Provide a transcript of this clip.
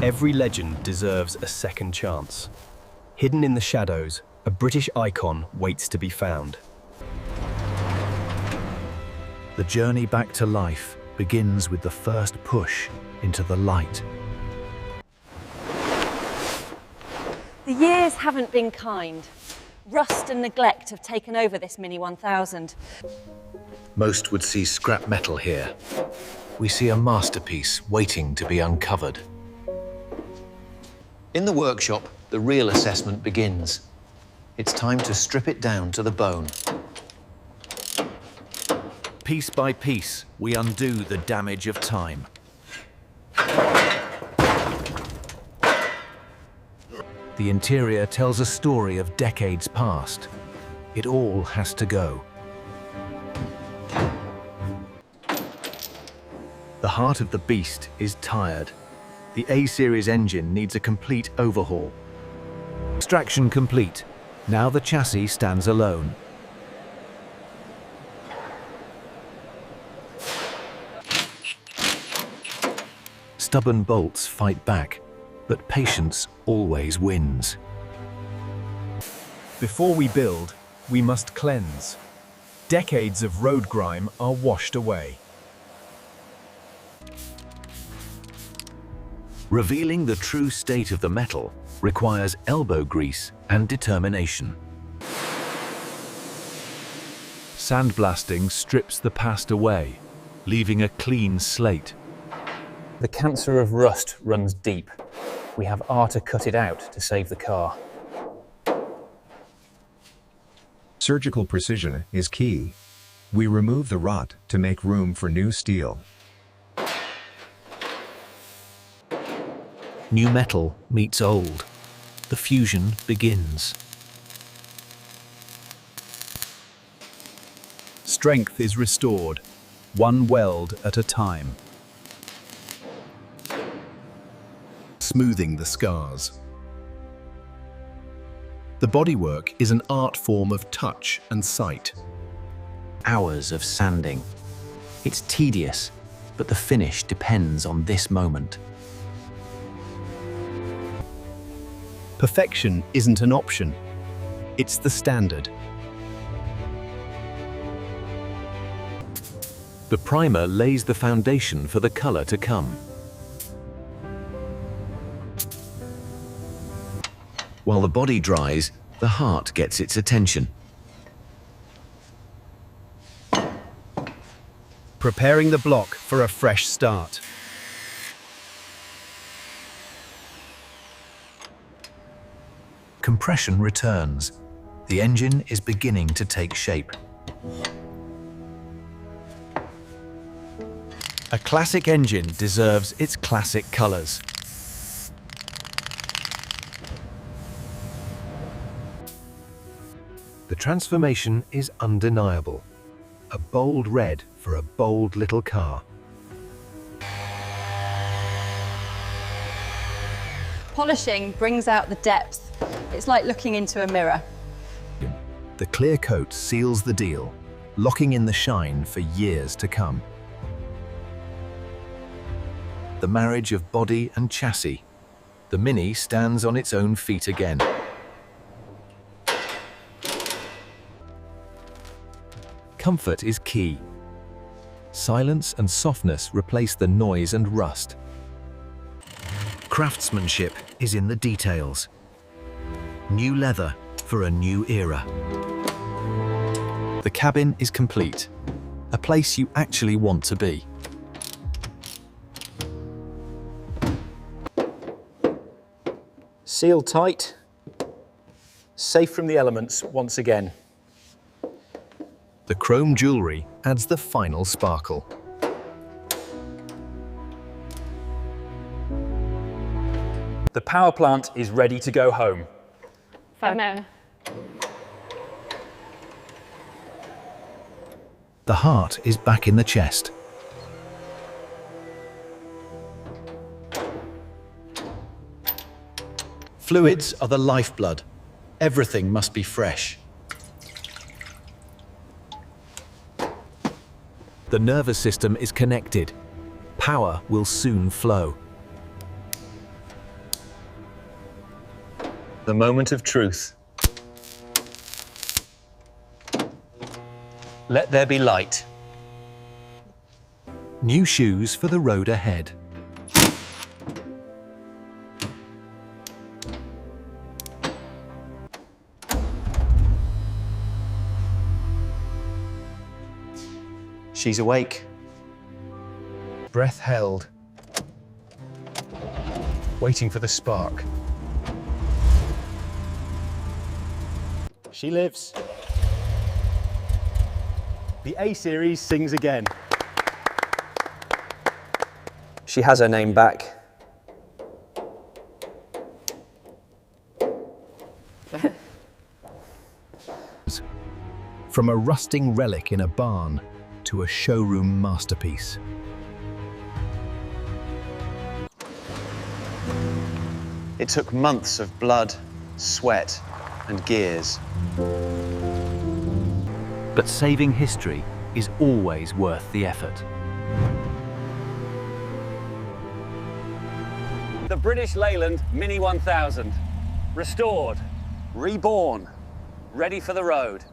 Every legend deserves a second chance. Hidden in the shadows, a British icon waits to be found. The journey back to life begins with the first push into the light. The years haven't been kind. Rust and neglect have taken over this Mini 1000. Most would see scrap metal here. We see a masterpiece waiting to be uncovered. In the workshop, the real assessment begins. It's time to strip it down to the bone. Piece by piece, we undo the damage of time. The interior tells a story of decades past. It all has to go. The heart of the beast is tired. The A-series engine needs a complete overhaul. Extraction complete. Now the chassis stands alone. Stubborn bolts fight back, but patience always wins. Before we build, we must cleanse. Decades of road grime are washed away. Revealing the true state of the metal requires elbow grease and determination. Sandblasting strips the past away, leaving a clean slate. The cancer of rust runs deep. We have to cut it out to save the car. Surgical precision is key. We remove the rot to make room for new steel. New metal meets old. The fusion begins. Strength is restored, one weld at a time. Smoothing the scars. The bodywork is an art form of touch and sight. Hours of sanding. It's tedious, but the finish depends on this moment. Perfection isn't an option, it's the standard. The primer lays the foundation for the color to come. While the body dries, the heart gets its attention. Preparing the block for a fresh start. Compression returns. The engine is beginning to take shape. A classic engine deserves its classic colors. The transformation is undeniable. A bold red for a bold little car. Polishing brings out the depth. It's like looking into a mirror. The clear coat seals the deal, locking in the shine for years to come. The marriage of body and chassis. The Mini stands on its own feet again. Comfort is key. Silence and softness replace the noise and rust. Craftsmanship is in the details. New leather for a new era. The cabin is complete, a place you actually want to be. Sealed tight, safe from the elements once again. The chrome jewellery adds the final sparkle. The power plant is ready to go home. The heart is back in the chest. Fluids are the lifeblood. Everything must be fresh. The nervous system is connected. Power will soon flow. The moment of truth. Let there be light. New shoes for the road ahead. She's awake. Breath held. Waiting for the spark. She lives. The A-Series sings again. She has her name back. From a rusting relic in a barn to a showroom masterpiece. It took months of blood, sweat, and gears. But saving history is always worth the effort. The British Leyland Mini 1000. Restored, Reborn. ready for the road.